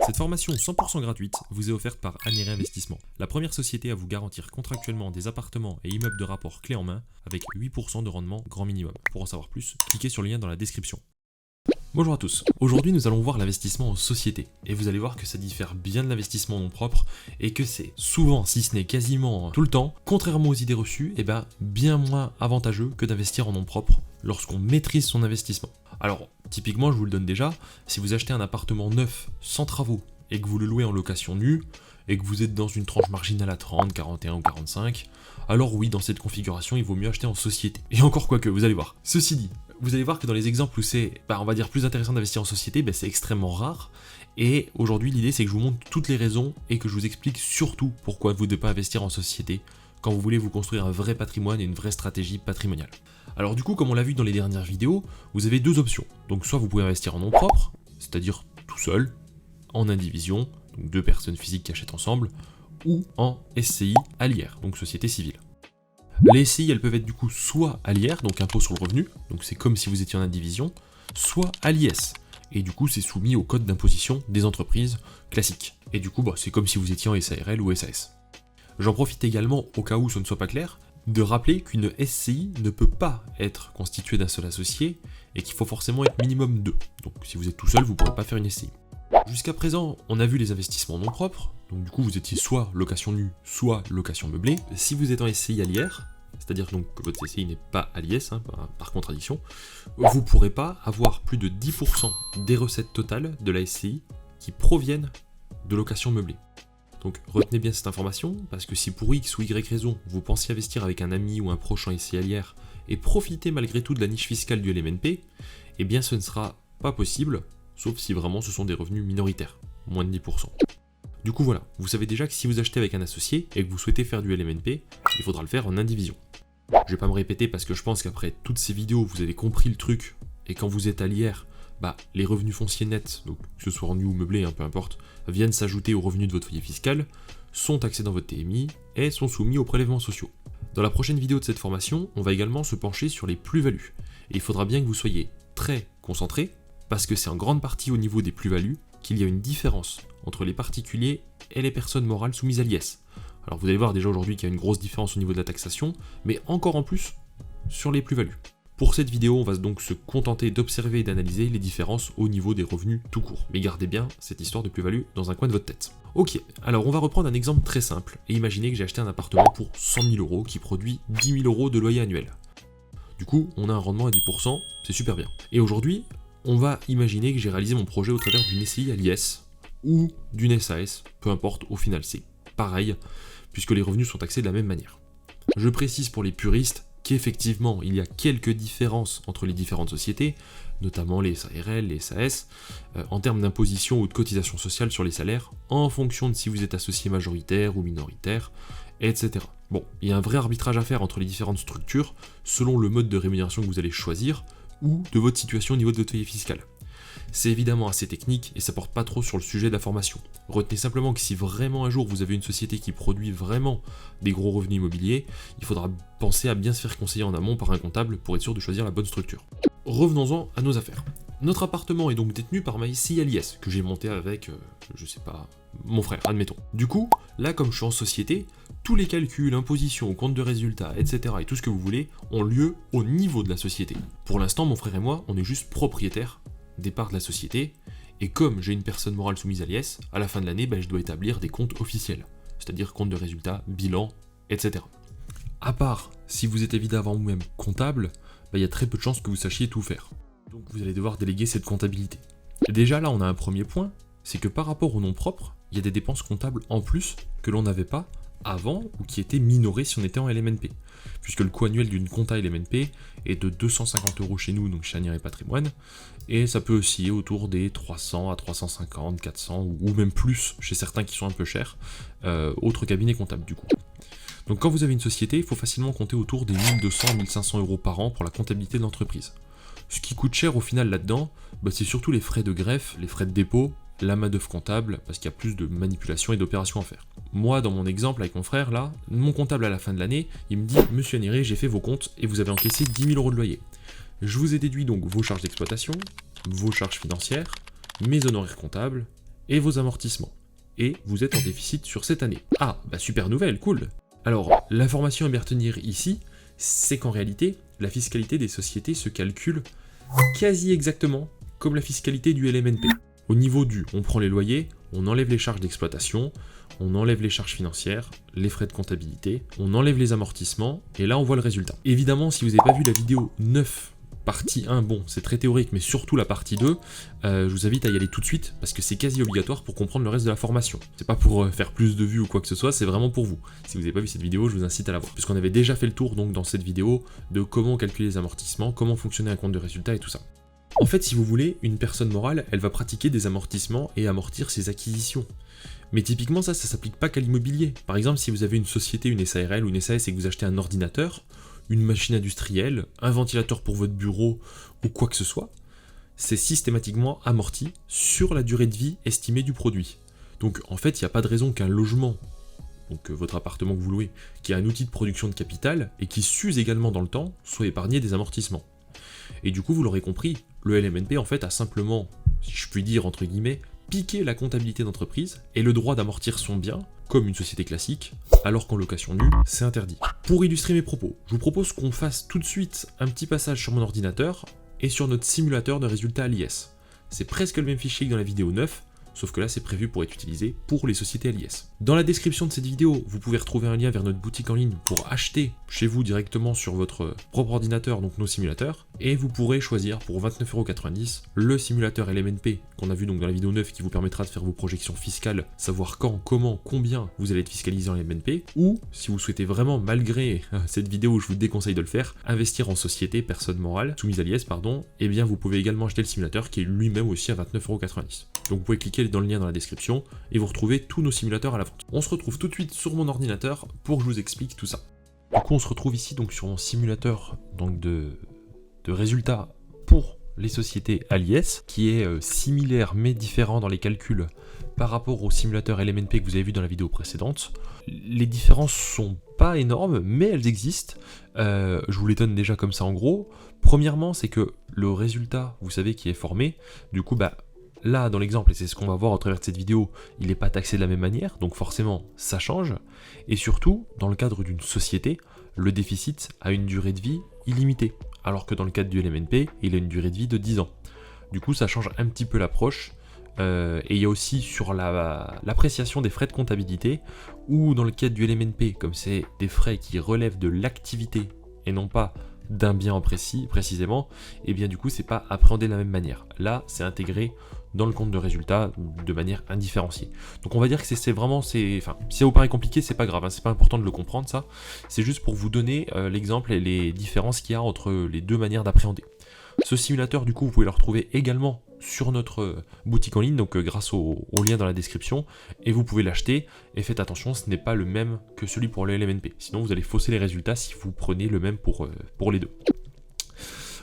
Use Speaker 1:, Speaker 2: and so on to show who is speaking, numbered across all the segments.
Speaker 1: Cette formation 100% gratuite vous est offerte par Anéry Investissement, la première société à vous garantir contractuellement des appartements et immeubles de rapport clé en main avec 8% de rendement grand minimum. Pour en savoir plus, cliquez sur le lien dans la description. Bonjour à tous, aujourd'hui nous allons voir l'investissement en société et vous allez voir que ça diffère bien de l'investissement en nom propre et que c'est souvent, si ce n'est quasiment tout le temps, contrairement aux idées reçues, bien moins avantageux que d'investir en nom propre lorsqu'on maîtrise son investissement. Alors typiquement, je vous le donne déjà, si vous achetez un appartement neuf sans travaux et que vous le louez en location nue et que vous êtes dans une tranche marginale à 30, 41 ou 45, alors oui, dans cette configuration, il vaut mieux acheter en société. Et encore quoique, vous allez voir. Ceci dit, vous allez voir que dans les exemples où c'est, on va dire, plus intéressant d'investir en société, c'est extrêmement rare. Et aujourd'hui, l'idée, c'est que je vous montre toutes les raisons et que je vous explique surtout pourquoi vous ne devez pas investir en société quand vous voulez vous construire un vrai patrimoine et une vraie stratégie patrimoniale. Alors du coup, comme on l'a vu dans les dernières vidéos, vous avez deux options. Donc soit vous pouvez investir en nom propre, c'est-à-dire tout seul, en indivision, donc deux personnes physiques qui achètent ensemble, ou en SCI à l'IR, donc société civile. Les SCI, elles peuvent être du coup soit à l'IR, donc impôt sur le revenu, donc c'est comme si vous étiez en indivision, soit à l'IS, et du coup c'est soumis au code d'imposition des entreprises classiques. Et du coup, c'est comme si vous étiez en SARL ou SAS. J'en profite également, au cas où ce ne soit pas clair, de rappeler qu'une SCI ne peut pas être constituée d'un seul associé, et qu'il faut forcément être minimum 2. Donc si vous êtes tout seul, vous ne pourrez pas faire une SCI. Jusqu'à présent, on a vu les investissements non propres, donc du coup vous étiez soit location nue, soit location meublée. Si vous êtes en SCI à l'IR, c'est-à-dire donc que votre SCI n'est pas à l'IS, par contradiction, vous ne pourrez pas avoir plus de 10% des recettes totales de la SCI qui proviennent de location meublée. Donc retenez bien cette information, parce que si pour X ou Y raison, vous pensiez investir avec un ami ou un proche en SCI à l'IR et profiter malgré tout de la niche fiscale du LMNP, ce ne sera pas possible, sauf si vraiment ce sont des revenus minoritaires, moins de 10%. Du coup voilà, vous savez déjà que si vous achetez avec un associé et que vous souhaitez faire du LMNP, il faudra le faire en indivision. Je vais pas me répéter parce que je pense qu'après toutes ces vidéos, vous avez compris le truc, et quand vous êtes à l'IR, les revenus fonciers nets, donc que ce soit en nu ou meublé, peu importe, viennent s'ajouter aux revenus de votre foyer fiscal, sont taxés dans votre TMI et sont soumis aux prélèvements sociaux. Dans la prochaine vidéo de cette formation, on va également se pencher sur les plus-values, et il faudra bien que vous soyez très concentrés, parce que c'est en grande partie au niveau des plus-values qu'il y a une différence entre les particuliers et les personnes morales soumises à l'IS. Alors vous allez voir déjà aujourd'hui qu'il y a une grosse différence au niveau de la taxation, mais encore en plus sur les plus-values. Pour cette vidéo, on va donc se contenter d'observer et d'analyser les différences au niveau des revenus tout court. Mais gardez bien cette histoire de plus-value dans un coin de votre tête. Ok, alors on va reprendre un exemple très simple, et imaginez que j'ai acheté un appartement pour 100 000 € qui produit 10 000 € de loyer annuel. Du coup, on a un rendement à 10%, c'est super bien. Et aujourd'hui, on va imaginer que j'ai réalisé mon projet au travers d'une SCI à l'IS ou d'une SAS, peu importe, au final c'est pareil, puisque les revenus sont taxés de la même manière. Je précise pour les puristes qu'effectivement, il y a quelques différences entre les différentes sociétés, notamment les SARL, les SAS, en termes d'imposition ou de cotisation sociale sur les salaires, en fonction de si vous êtes associé majoritaire ou minoritaire, etc. Bon, il y a un vrai arbitrage à faire entre les différentes structures, selon le mode de rémunération que vous allez choisir, ou de votre situation au niveau de votre foyer fiscal. C'est évidemment assez technique et ça porte pas trop sur le sujet de la formation. Retenez simplement que si vraiment un jour vous avez une société qui produit vraiment des gros revenus immobiliers, il faudra penser à bien se faire conseiller en amont par un comptable pour être sûr de choisir la bonne structure. Revenons-en à nos affaires. Notre appartement est donc détenu par ma SCI à l'IS, que j'ai monté avec, mon frère, admettons. Du coup, là comme je suis en société, tous les calculs, imposition, compte de résultats, etc. et tout ce que vous voulez ont lieu au niveau de la société. Pour l'instant, mon frère et moi, on est juste propriétaires des parts de la société, et comme j'ai une personne morale soumise à l'IS, à la fin de l'année, je dois établir des comptes officiels, c'est-à-dire compte de résultats, bilan, etc. À part si vous êtes évidemment vous-même comptable, il y a très peu de chances que vous sachiez tout faire. Donc vous allez devoir déléguer cette comptabilité. Et déjà là, on a un premier point, c'est que par rapport au nom propre, il y a des dépenses comptables en plus que l'on n'avait pas avant ou qui étaient minorées si on était en LMNP. Puisque le coût annuel d'une compta LMNP est de 250 € chez nous, donc chez Anéry Patrimoine, et ça peut osciller autour des 300 à 350, 400 ou même plus chez certains qui sont un peu chers, autres cabinets comptables du coup. Donc quand vous avez une société, il faut facilement compter autour des 1200 à 1500 € par an pour la comptabilité de l'entreprise. Ce qui coûte cher au final là-dedans, c'est surtout les frais de greffe, les frais de dépôt, la main-d'œuvre comptable, parce qu'il y a plus de manipulation et d'opérations à faire. Moi, dans mon exemple avec mon frère, là, mon comptable à la fin de l'année, il me dit « Monsieur Anéry, j'ai fait vos comptes et vous avez encaissé 10 000 € de loyer. Je vous ai déduit donc vos charges d'exploitation, vos charges financières, mes honoraires comptables et vos amortissements. Et vous êtes en déficit sur cette année. Ah, bah super nouvelle, cool. Alors, l'information à bien retenir ici, c'est qu'en réalité, la fiscalité des sociétés se calcule quasi exactement comme la fiscalité du LMNP. Au niveau du on prend les loyers, on enlève les charges d'exploitation, on enlève les charges financières, les frais de comptabilité, on enlève les amortissements, et là on voit le résultat. Évidemment, si vous n'avez pas vu la vidéo 9, partie 1, bon, c'est très théorique, mais surtout la partie 2, je vous invite à y aller tout de suite, parce que c'est quasi obligatoire pour comprendre le reste de la formation. C'est pas pour faire plus de vues ou quoi que ce soit, c'est vraiment pour vous. Si vous n'avez pas vu cette vidéo, je vous incite à la voir. Puisqu'on avait déjà fait le tour donc dans cette vidéo de comment calculer les amortissements, comment fonctionnait un compte de résultat et tout ça. En fait, si vous voulez, une personne morale, elle va pratiquer des amortissements et amortir ses acquisitions. Mais typiquement, ça s'applique pas qu'à l'immobilier. Par exemple, si vous avez une société, une SARL ou une SAS et que vous achetez un ordinateur, une machine industrielle, un ventilateur pour votre bureau ou quoi que ce soit, c'est systématiquement amorti sur la durée de vie estimée du produit. Donc en fait, il n'y a pas de raison qu'un logement, donc votre appartement que vous louez, qui est un outil de production de capital et qui s'use également dans le temps, soit épargné des amortissements. Et du coup, vous l'aurez compris, le LMNP en fait a simplement, si je puis dire entre guillemets, piqué la comptabilité d'entreprise et le droit d'amortir son bien, comme une société classique, alors qu'en location nue, c'est interdit. Pour illustrer mes propos, je vous propose qu'on fasse tout de suite un petit passage sur mon ordinateur et sur notre simulateur de résultats à l'IS. C'est presque le même fichier que dans la vidéo 9, sauf que là c'est prévu pour être utilisé pour les sociétés à l'IS. Dans la description de cette vidéo, vous pouvez retrouver un lien vers notre boutique en ligne pour acheter chez vous directement sur votre propre ordinateur, donc nos simulateurs, et vous pourrez choisir pour 29,90€ le simulateur LMNP qu'on a vu donc dans la vidéo 9 qui vous permettra de faire vos projections fiscales, savoir quand, comment, combien vous allez être fiscalisé en LMNP, ou si vous souhaitez vraiment, malgré cette vidéo où je vous déconseille de le faire, investir en société, personne morale, soumise à l'IS, pardon, et bien vous pouvez également acheter le simulateur qui est lui-même aussi à 29,90€. Donc vous pouvez cliquer dans le lien dans la description et vous retrouvez tous nos simulateurs à la vente. On se retrouve tout de suite sur mon ordinateur pour que je vous explique tout ça. Du coup on se retrouve ici donc sur mon simulateur donc de résultats pour les sociétés à l'IS, qui est similaire mais différent dans les calculs par rapport au simulateur LMNP que vous avez vu dans la vidéo précédente. Les différences sont pas énormes, mais elles existent. Je vous les donne déjà comme ça en gros. Premièrement, c'est que le résultat, vous savez, qui est formé, du coup, là, dans l'exemple, et c'est ce qu'on va voir au travers de cette vidéo, il n'est pas taxé de la même manière, donc forcément, ça change. Et surtout, dans le cadre d'une société, le déficit a une durée de vie illimitée, alors que dans le cadre du LMNP, il a une durée de vie de 10 ans. Du coup, ça change un petit peu l'approche. Et il y a aussi sur l'appréciation des frais de comptabilité, où dans le cadre du LMNP, comme c'est des frais qui relèvent de l'activité et non pas d'un bien en précisément, et bien du coup c'est pas appréhendé de la même manière. Là c'est intégré dans le compte de résultat de manière indifférenciée. Donc on va dire que c'est vraiment, si ça vous paraît compliqué, c'est pas grave, hein, c'est pas important de le comprendre ça, c'est juste pour vous donner l'exemple et les différences qu'il y a entre les deux manières d'appréhender. Ce simulateur du coup vous pouvez le retrouver également sur notre boutique en ligne, donc grâce au lien dans la description, et vous pouvez l'acheter, et faites attention, ce n'est pas le même que celui pour le LMNP, sinon vous allez fausser les résultats si vous prenez le même pour les deux.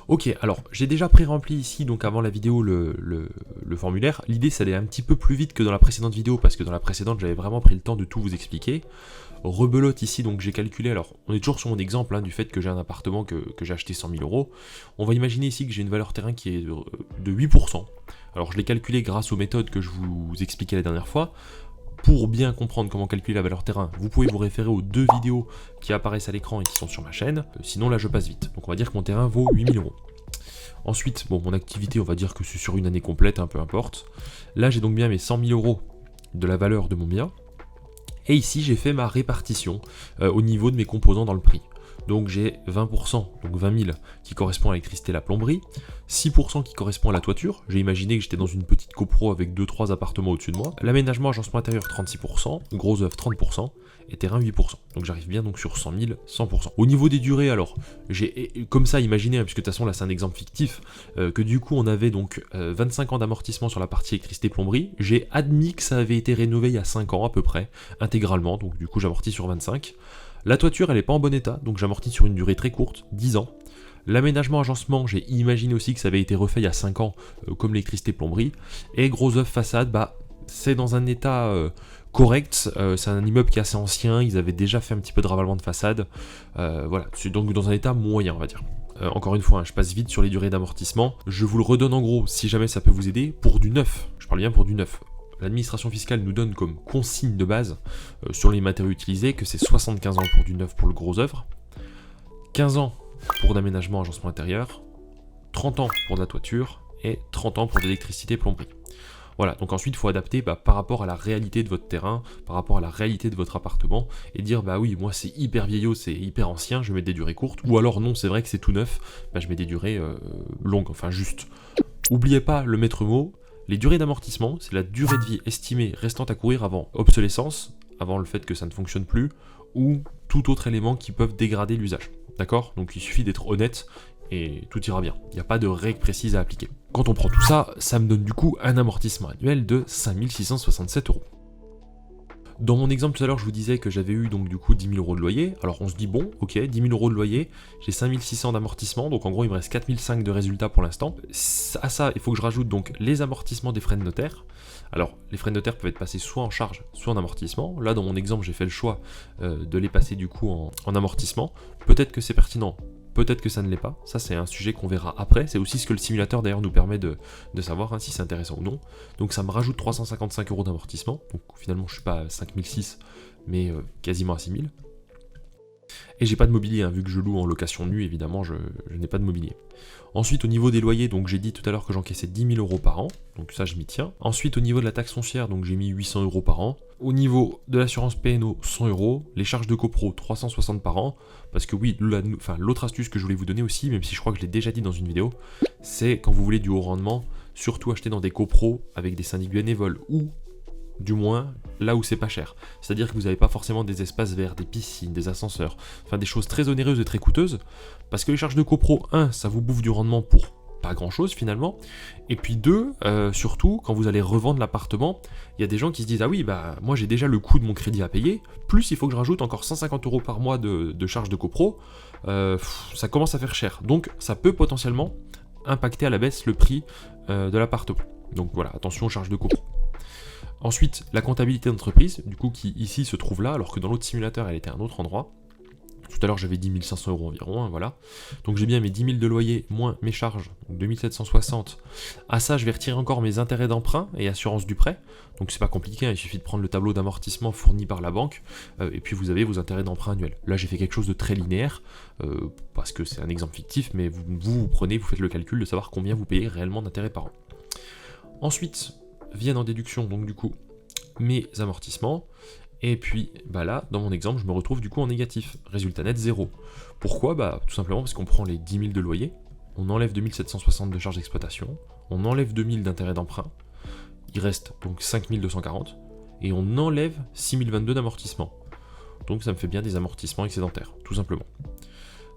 Speaker 1: Ok, alors j'ai déjà pré-rempli ici, donc avant la vidéo, le formulaire. L'idée c'est d'aller un petit peu plus vite que dans la précédente vidéo, parce que dans la précédente j'avais vraiment pris le temps de tout vous expliquer. Rebelote ici, donc j'ai calculé, alors on est toujours sur mon exemple du fait que j'ai un appartement que j'ai acheté 100 000 €. On va imaginer ici que j'ai une valeur terrain qui est de 8%. Alors je l'ai calculé grâce aux méthodes que je vous expliquais la dernière fois. Pour bien comprendre comment calculer la valeur terrain, vous pouvez vous référer aux deux vidéos qui apparaissent à l'écran et qui sont sur ma chaîne. Sinon là je passe vite. Donc on va dire que mon terrain vaut 8 000 €. Ensuite, bon, mon activité, on va dire que c'est sur une année complète, peu importe. Là j'ai donc bien mes 100 000 € de la valeur de mon bien. Et ici, j'ai fait ma répartition au niveau de mes composants dans le prix. Donc j'ai 20%, donc 20 000 qui correspond à l'électricité et la plomberie, 6% qui correspond à la toiture, j'ai imaginé que j'étais dans une petite copro avec 2-3 appartements au-dessus de moi, l'aménagement agencement intérieur 36%, gros œuvre 30%, et terrain 8%. Donc j'arrive bien donc sur 100 000, 100%. Au niveau des durées, alors, j'ai comme ça imaginé, puisque de toute façon là c'est un exemple fictif, que du coup on avait donc 25 ans d'amortissement sur la partie électricité plomberie, j'ai admis que ça avait été rénové il y a 5 ans à peu près, intégralement, donc du coup j'amortis sur 25. La toiture, elle n'est pas en bon état, donc j'amortis sur une durée très courte, 10 ans. L'aménagement agencement, j'ai imaginé aussi que ça avait été refait il y a 5 ans, comme l'électricité plomberie. Et gros œuvre façade, c'est dans un état correct, c'est un immeuble qui est assez ancien, ils avaient déjà fait un petit peu de ravalement de façade. Voilà, c'est donc dans un état moyen, on va dire. Encore une fois, je passe vite sur les durées d'amortissement. Je vous le redonne en gros, si jamais ça peut vous aider, pour du neuf. Je parle bien pour du neuf. l'administration fiscale nous donne comme consigne de base sur les matériaux utilisés que c'est 75 ans pour du neuf pour le gros œuvre, 15 ans pour d'aménagement, agencement intérieur, 30 ans pour de la toiture et 30 ans pour de l'électricité et plomberie. Voilà, donc ensuite il faut adapter par rapport à la réalité de votre terrain, par rapport à la réalité de votre appartement, et dire bah oui, moi c'est hyper vieillot, c'est hyper ancien, je mets des durées courtes, ou alors non, c'est vrai que c'est tout neuf, bah je mets des durées longues, enfin juste. Oubliez pas le maître mot, les durées d'amortissement, c'est la durée de vie estimée restant à courir avant obsolescence, avant le fait que ça ne fonctionne plus, ou tout autre élément qui peuvent dégrader l'usage. D'accord? Donc il suffit d'être honnête, et tout ira bien. Il n'y a pas de règle précise à appliquer. Quand on prend tout ça, ça me donne du coup un amortissement annuel de 5667 €. Dans mon exemple tout à l'heure, je vous disais que j'avais eu donc du coup 10 000 € de loyer. Alors on se dit bon, ok, 10 000 € de loyer, j'ai 5600 d'amortissement, donc en gros il me reste 4005 de résultats pour l'instant. À ça, il faut que je rajoute donc les amortissements des frais de notaire. Alors les frais de notaire peuvent être passés soit en charge, soit en amortissement. Là dans mon exemple, j'ai fait le choix de les passer du coup en amortissement. Peut-être que c'est pertinent. Peut-être que ça ne l'est pas, ça c'est un sujet qu'on verra après, c'est aussi ce que le simulateur d'ailleurs nous permet de savoir si c'est intéressant ou non. Donc ça me rajoute 355 € d'amortissement, donc finalement je suis pas à 5006 mais quasiment à 6000. Et j'ai pas de mobilier, vu que je loue en location nue, évidemment je n'ai pas de mobilier. Ensuite au niveau des loyers, donc j'ai dit tout à l'heure que j'encaissais 10 000 € par an, donc ça je m'y tiens. Ensuite au niveau de la taxe foncière, donc j'ai mis 800 € par an. Au niveau de l'assurance P&O, 100 €, les charges de copro, 360 par an, parce que oui, l'autre astuce que je voulais vous donner aussi, même si je crois que je l'ai déjà dit dans une vidéo, c'est quand vous voulez du haut rendement, surtout acheter dans des copros avec des syndics bénévoles, ou du moins là où c'est pas cher. C'est-à-dire que vous n'avez pas forcément des espaces verts, des piscines, des ascenseurs, enfin des choses très onéreuses et très coûteuses, parce que les charges de copro, ça vous bouffe du rendement pour pas grand-chose finalement, et puis 2, surtout, quand vous allez revendre l'appartement, il y a des gens qui se disent « Ah oui, bah moi j'ai déjà le coût de mon crédit à payer, plus il faut que je rajoute encore 150 € par mois de charges de copro, ça commence à faire cher. » Donc ça peut potentiellement impacter à la baisse le prix de l'appartement. Donc voilà, attention aux charges de copro. Ensuite, la comptabilité d'entreprise, du coup, qui ici se trouve là, alors que dans l'autre simulateur, elle était à un autre endroit. Tout à l'heure, j'avais 10 500 € environ, voilà. Donc j'ai bien mes 10 000 de loyer, moins mes charges, donc 2760. À ça, je vais retirer encore mes intérêts d'emprunt et assurance du prêt. Donc c'est pas compliqué, il suffit de prendre le tableau d'amortissement fourni par la banque, et puis vous avez vos intérêts d'emprunt annuels. Là, j'ai fait quelque chose de très linéaire, parce que c'est un exemple fictif, mais vous prenez, vous faites le calcul de savoir combien vous payez réellement d'intérêts par an. Ensuite, viennent en déduction, donc du coup, mes amortissements, et puis bah là, dans mon exemple, je me retrouve du coup en négatif, résultat net 0. Pourquoi? Bah tout simplement parce qu'on prend les 10 000 de loyer, on enlève 2760 de charges d'exploitation, on enlève 2000 d'intérêt d'emprunt, il reste donc 5240, et on enlève 6022 d'amortissement. Donc ça me fait bien des amortissements excédentaires, tout simplement.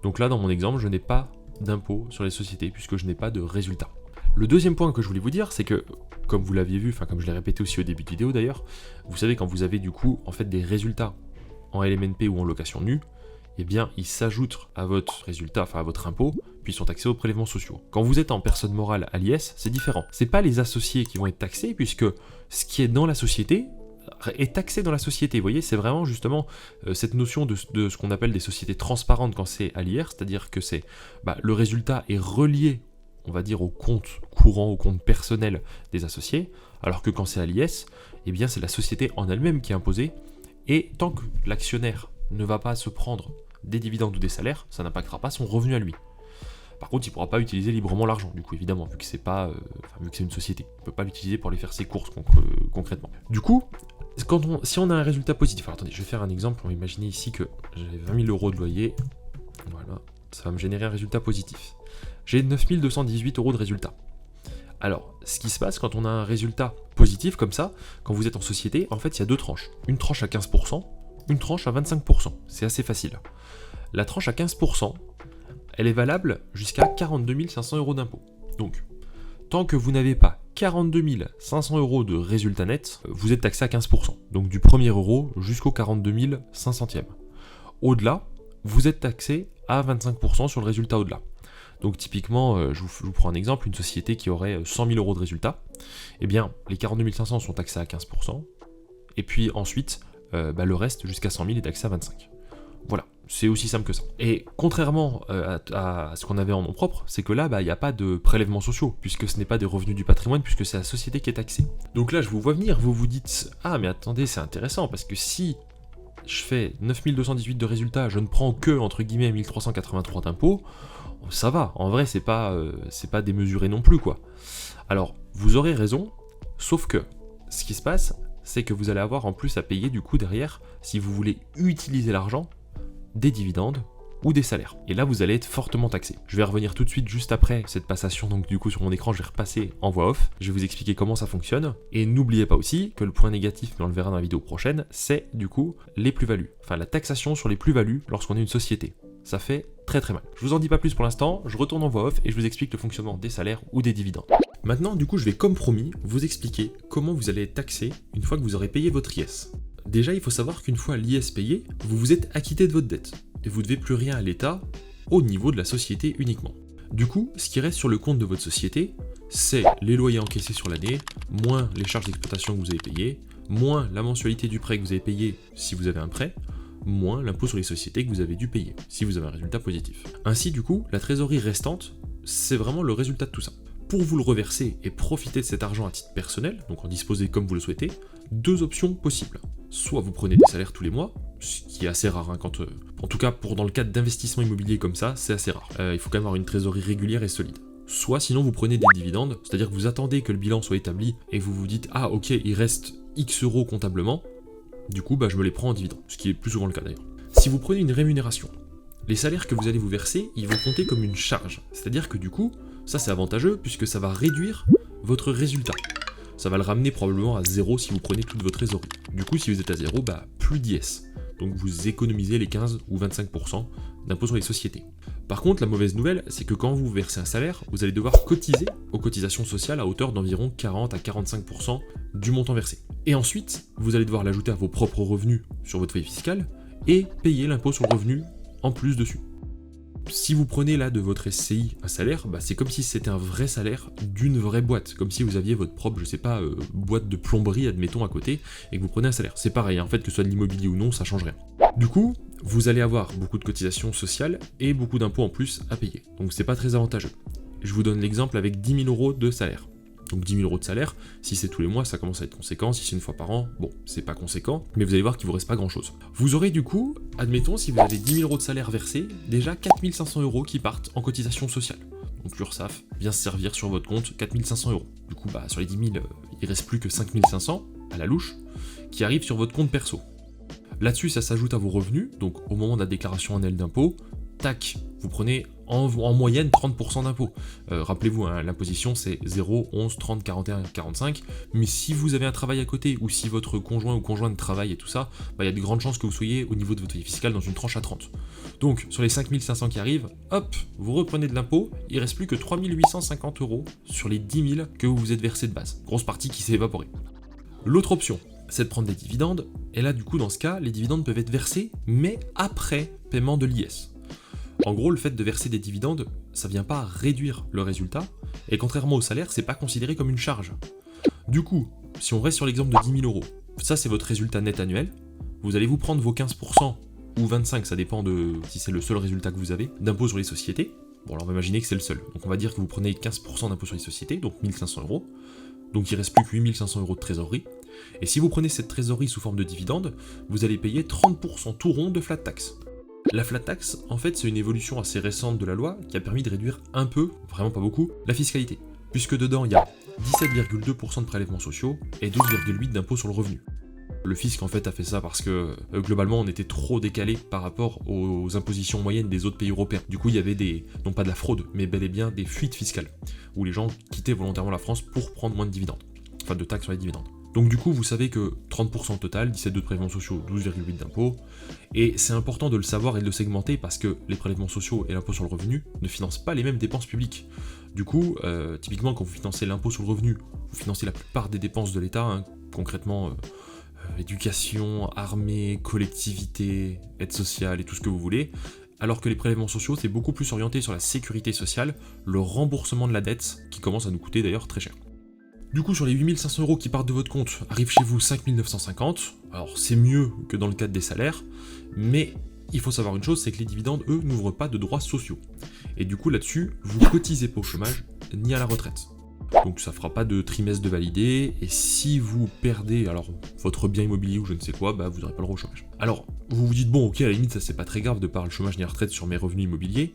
Speaker 1: Donc là, dans mon exemple, je n'ai pas d'impôt sur les sociétés, puisque je n'ai pas de résultat. Le deuxième point que je voulais vous dire, c'est que, comme vous l'aviez vu, enfin comme je l'ai répété aussi au début de vidéo d'ailleurs, vous savez quand vous avez du coup en fait des résultats en LMNP ou en location nue, eh bien ils s'ajoutent à votre résultat, enfin à votre impôt, puis ils sont taxés aux prélèvements sociaux. Quand vous êtes en personne morale à l'IS, c'est différent. C'est pas les associés qui vont être taxés, puisque ce qui est dans la société est taxé dans la société. Vous voyez, c'est vraiment justement cette notion de ce qu'on appelle des sociétés transparentes quand c'est à l'IR, c'est-à-dire que c'est le résultat est relié, on va dire, au compte courant, au compte personnel des associés, alors que quand c'est à l'IS, eh bien c'est la société en elle-même qui est imposée, et tant que l'actionnaire ne va pas se prendre des dividendes ou des salaires, ça n'impactera pas son revenu à lui. Par contre, il ne pourra pas utiliser librement l'argent, du coup, évidemment, vu que c'est pas, vu que c'est une société. Il ne peut pas l'utiliser pour aller faire ses courses concrètement. Du coup, si on a un résultat positif, alors attendez, je vais faire un exemple, on va imaginer ici que j'ai 20 000 € de loyer, voilà, ça va me générer un résultat positif. J'ai 9 218 € de résultat. Alors, ce qui se passe quand on a un résultat positif comme ça, quand vous êtes en société, en fait, il y a deux tranches. Une tranche à 15%, une tranche à 25%. C'est assez facile. La tranche à 15%, elle est valable jusqu'à 42 500 € d'impôt. Donc, tant que vous n'avez pas 42 500 € de résultat net, vous êtes taxé à 15%. Donc du premier euro jusqu'au 42 500e. Au-delà, vous êtes taxé à 25% sur le résultat au-delà. Donc typiquement, je vous prends un exemple, une société qui aurait 100 000 € de résultat, eh bien les 42 500 sont taxés à 15%, et puis ensuite, le reste jusqu'à 100 000 est taxé à 25%. Voilà, C'est aussi simple que ça. Et contrairement à ce qu'on avait en nom propre, c'est que là, il n'y a pas de prélèvements sociaux, puisque ce n'est pas des revenus du patrimoine, puisque c'est la société qui est taxée. Donc là, je vous vois venir, vous vous dites « Ah, mais attendez, c'est intéressant, parce que si je fais 9218 de résultats, je ne prends que, entre guillemets, 1383 d'impôts, ça va, en vrai, c'est pas démesuré non plus, quoi. » Alors, vous aurez raison, sauf que, ce qui se passe, c'est que vous allez avoir en plus à payer du coup derrière, si vous voulez utiliser l'argent, des dividendes ou des salaires. Et là, vous allez être fortement taxé. Je vais revenir tout de suite juste après cette passation, donc du coup sur mon écran, je vais repasser en voix off. Je vais vous expliquer comment ça fonctionne. Et n'oubliez pas aussi que le point négatif, mais on le verra dans la vidéo prochaine, c'est du coup les plus-values. Enfin, la taxation sur les plus-values lorsqu'on est une société. Ça fait très très mal. Je vous en dis pas plus pour l'instant, je retourne en voix off et je vous explique le fonctionnement des salaires ou des dividendes. Maintenant, du coup, je vais comme promis vous expliquer comment vous allez être taxé une fois que vous aurez payé votre IS. Déjà, il faut savoir qu'une fois l'IS payé, vous vous êtes acquitté de votre dette et vous ne devez plus rien à l'État au niveau de la société uniquement. Du coup, ce qui reste sur le compte de votre société, c'est les loyers encaissés sur l'année, moins les charges d'exploitation que vous avez payées, moins la mensualité du prêt que vous avez payé si vous avez un prêt, moins l'impôt sur les sociétés que vous avez dû payer si vous avez un résultat positif. Ainsi, du coup, la trésorerie restante, c'est vraiment le résultat de tout ça. Pour vous le reverser et profiter de cet argent à titre personnel, donc en disposer comme vous le souhaitez, deux options possibles. Soit vous prenez des salaires tous les mois, ce qui est assez rare, en tout cas dans le cadre d'investissement immobilier comme ça, c'est assez rare. Il faut quand même avoir une trésorerie régulière et solide. Soit sinon vous prenez des dividendes, c'est-à-dire que vous attendez que le bilan soit établi et vous vous dites « Ah ok, il reste X euros comptablement, du coup je me les prends en dividendes », ce qui est plus souvent le cas d'ailleurs. Si vous prenez une rémunération, les salaires que vous allez vous verser, ils vont compter comme une charge, c'est-à-dire que du coup, ça c'est avantageux puisque ça va réduire votre résultat. Ça va le ramener probablement à 0 si vous prenez toute votre trésorerie. Du coup, si vous êtes à 0, plus d'IS. Donc vous économisez les 15 ou 25% d'impôt sur les sociétés. Par contre, la mauvaise nouvelle, c'est que quand vous versez un salaire, vous allez devoir cotiser aux cotisations sociales à hauteur d'environ 40 à 45% du montant versé. Et ensuite, vous allez devoir l'ajouter à vos propres revenus sur votre foyer fiscal et payer l'impôt sur le revenu en plus dessus. Si vous prenez là de votre SCI un salaire, c'est comme si c'était un vrai salaire d'une vraie boîte, comme si vous aviez votre propre, boîte de plomberie, admettons, à côté, et que vous prenez un salaire. C'est pareil, en fait, que ce soit de l'immobilier ou non, ça change rien. Du coup, vous allez avoir beaucoup de cotisations sociales et beaucoup d'impôts en plus à payer. Donc c'est pas très avantageux. Je vous donne l'exemple avec 10 000 euros de salaire. Donc 10 000 euros de salaire, si c'est tous les mois, ça commence à être conséquent, si c'est une fois par an, bon, c'est pas conséquent, mais vous allez voir qu'il vous reste pas grand chose. Vous aurez du coup, admettons, si vous avez 10 000 euros de salaire versé, déjà 4 500 euros qui partent en cotisation sociale. Donc l'URSSAF vient se servir sur votre compte 4 500 euros. Du coup, sur les 10 000, il reste plus que 5 500, à la louche, qui arrivent sur votre compte perso. Là-dessus, ça s'ajoute à vos revenus, donc au moment de la déclaration annuelle d'impôt, tac, vous prenez en moyenne 30% d'impôt. Rappelez-vous, l'imposition c'est 0, 11, 30, 41, 45, mais si vous avez un travail à côté, ou si votre conjoint ou conjointe travaille et tout ça, il y a de grandes chances que vous soyez au niveau de votre foyer fiscal dans une tranche à 30. Donc sur les 5 500 qui arrivent, hop, vous reprenez de l'impôt, il reste plus que 3 850 euros sur les 10 000 que vous vous êtes versé de base. Grosse partie qui s'est évaporée. L'autre option, c'est de prendre des dividendes, et là du coup dans ce cas, les dividendes peuvent être versés, mais après paiement de l'IS. En gros, le fait de verser des dividendes, ça vient pas réduire le résultat, et contrairement au salaire, c'est pas considéré comme une charge. Du coup, si on reste sur l'exemple de 10 000 euros, ça c'est votre résultat net annuel, vous allez vous prendre vos 15% ou 25%, ça dépend de si c'est le seul résultat que vous avez, d'impôt sur les sociétés. Bon alors on va imaginer que c'est le seul, donc on va dire que vous prenez 15% d'impôt sur les sociétés, donc 1500 euros, donc il reste plus que 8500 euros de trésorerie, et si vous prenez cette trésorerie sous forme de dividende, vous allez payer 30% tout rond de flat tax. La flat tax, en fait, c'est une évolution assez récente de la loi qui a permis de réduire un peu, vraiment pas beaucoup, la fiscalité. Puisque dedans, il y a 17,2% de prélèvements sociaux et 12,8% d'impôts sur le revenu. Le fisc, en fait, a fait ça parce que, globalement, on était trop décalé par rapport aux impositions moyennes des autres pays européens. Du coup, il y avait non pas de la fraude, mais bel et bien des fuites fiscales, où les gens quittaient volontairement la France pour prendre moins de dividendes. Enfin, de taxes sur les dividendes. Donc du coup, vous savez que 30% total, 17,2% de prélèvements sociaux, 12,8% d'impôts, et c'est important de le savoir et de le segmenter parce que les prélèvements sociaux et l'impôt sur le revenu ne financent pas les mêmes dépenses publiques. Du coup, typiquement quand vous financez l'impôt sur le revenu, vous financez la plupart des dépenses de l'État, concrètement éducation, armée, collectivité, aide sociale et tout ce que vous voulez, alors que les prélèvements sociaux, c'est beaucoup plus orienté sur la sécurité sociale, le remboursement de la dette, qui commence à nous coûter d'ailleurs très cher. Du coup, sur les 8500 euros qui partent de votre compte, arrive chez vous 5950. Alors, c'est mieux que dans le cadre des salaires, mais Il faut savoir une chose, c'est que les dividendes, eux, n'ouvrent pas de droits sociaux. Et du coup, là-dessus, vous cotisez pas au chômage ni à la retraite. Donc ça fera pas de trimestre de validé, et si vous perdez alors votre bien immobilier ou je ne sais quoi, bah vous n'aurez pas le droit au chômage. Alors, vous vous dites, bon ok, à la limite ça c'est pas très grave de pas le chômage ni la retraite sur mes revenus immobiliers,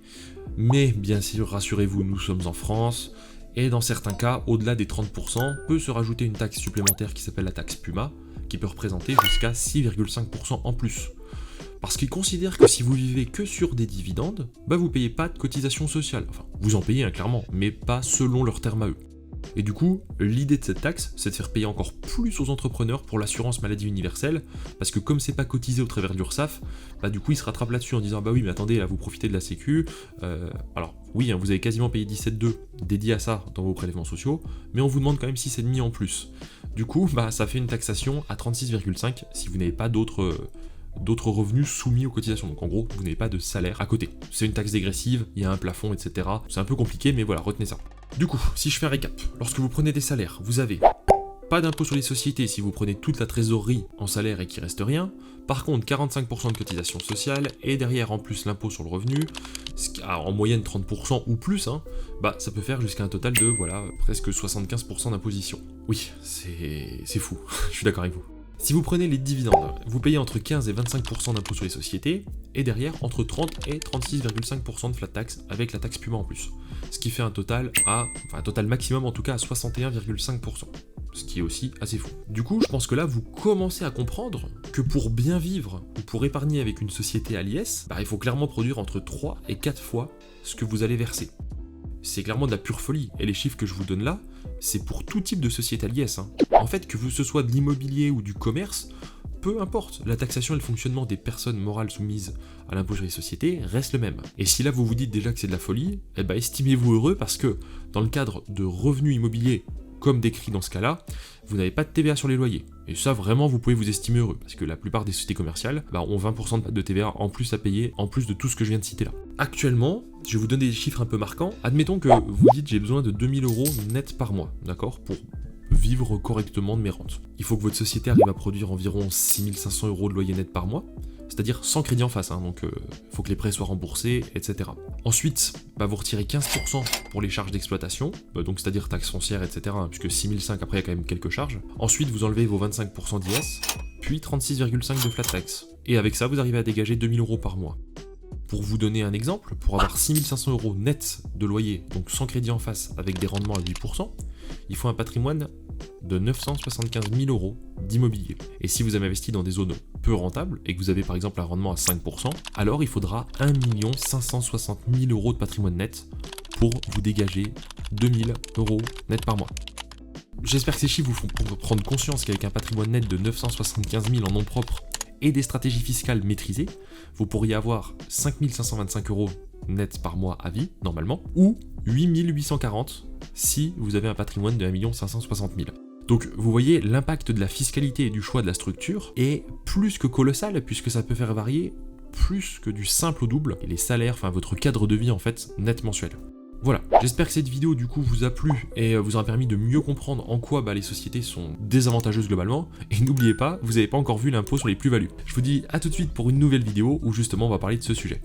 Speaker 1: mais bien sûr, rassurez-vous, nous sommes en France, et dans certains cas, au-delà des 30%, peut se rajouter une taxe supplémentaire qui s'appelle la taxe PUMA, qui peut représenter jusqu'à 6,5% en plus. Parce qu'ils considèrent que si vous vivez que sur des dividendes, bah vous payez pas de cotisation sociale. Enfin, vous en payez clairement, mais pas selon leurs termes à eux. Et du coup, l'idée de cette taxe, c'est de faire payer encore plus aux entrepreneurs pour l'assurance maladie universelle, parce que comme c'est pas cotisé au travers de l'URSSAF, bah du coup ils se rattrapent là-dessus en disant bah oui mais attendez là vous profitez de la sécu, alors oui vous avez quasiment payé 17,2 dédié à ça dans vos prélèvements sociaux, mais on vous demande quand même 6,5 en plus. Du coup bah ça fait une taxation à 36,5 si vous n'avez pas d'autres revenus soumis aux cotisations. Donc en gros, vous n'avez pas de salaire à côté. C'est une taxe dégressive, il y a un plafond, etc. C'est un peu compliqué, mais voilà, retenez ça. Du coup, si je fais un récap, lorsque vous prenez des salaires, vous avez pas d'impôt sur les sociétés si vous prenez toute la trésorerie en salaire et qu'il reste rien. Par contre, 45% de cotisation sociale, et derrière en plus l'impôt sur le revenu, ce qui a en moyenne 30% ou plus, bah ça peut faire jusqu'à un total de, voilà, presque 75% d'imposition. Oui, c'est fou, je suis d'accord avec vous. Si vous prenez les dividendes, vous payez entre 15 et 25% d'impôt sur les sociétés, et derrière entre 30 et 36,5% de flat tax avec la taxe PUMA en plus. Ce qui fait un total maximum en tout cas à 61,5%. Ce qui est aussi assez fou. Du coup, je pense que là, vous commencez à comprendre que pour bien vivre ou pour épargner avec une société à l'IS, bah, il faut clairement produire entre 3 et 4 fois ce que vous allez verser. C'est clairement de la pure folie, et les chiffres que je vous donne là, c'est pour tout type de société à l'IS. En fait, que ce soit de l'immobilier ou du commerce, peu importe, la taxation et le fonctionnement des personnes morales soumises à l'impôt sur les sociétés reste le même. Et si là vous vous dites déjà que c'est de la folie, eh ben estimez-vous heureux parce que dans le cadre de revenus immobiliers, comme décrit dans ce cas-là, vous n'avez pas de TVA sur les loyers. Et ça, vraiment, vous pouvez vous estimer heureux, parce que la plupart des sociétés commerciales ont 20% de TVA en plus à payer, en plus de tout ce que je viens de citer là. Actuellement, je vais vous donner des chiffres un peu marquants. Admettons que vous dites j'ai besoin de 2000 € net par mois, d'accord, pour vivre correctement de mes rentes. Il faut que votre société arrive à produire environ 6500 € de loyer net par mois, c'est-à-dire sans crédit en face, donc il faut que les prêts soient remboursés, etc. Ensuite, vous retirez 15% pour les charges d'exploitation, donc c'est-à-dire taxes foncières, etc., puisque 6005 après il y a quand même quelques charges. Ensuite, vous enlevez vos 25% d'IS, puis 36,5 de flat tax. Et avec ça, vous arrivez à dégager 2000 € par mois. Pour vous donner un exemple, pour avoir 6500 € net de loyer, donc sans crédit en face, avec des rendements à 8%, il faut un patrimoine de 975 000 € d'immobilier. Et si vous avez investi dans des zones peu rentables, et que vous avez par exemple un rendement à 5%, alors il faudra 1 560 000 € de patrimoine net pour vous dégager 2000 € net par mois. J'espère que ces chiffres vous font prendre conscience qu'avec un patrimoine net de 975 000 en nom propre et des stratégies fiscales maîtrisées, vous pourriez avoir 5 525 € net par mois à vie, normalement, ou 8 840 si vous avez un patrimoine de 1 560 000. Donc vous voyez, l'impact de la fiscalité et du choix de la structure est plus que colossal, puisque ça peut faire varier plus que du simple au double, et les salaires, votre cadre de vie en fait, net mensuel. Voilà, j'espère que cette vidéo du coup vous a plu et vous aura permis de mieux comprendre en quoi les sociétés sont désavantageuses globalement. Et n'oubliez pas, vous n'avez pas encore vu l'impôt sur les plus-values. Je vous dis à tout de suite pour une nouvelle vidéo où justement on va parler de ce sujet.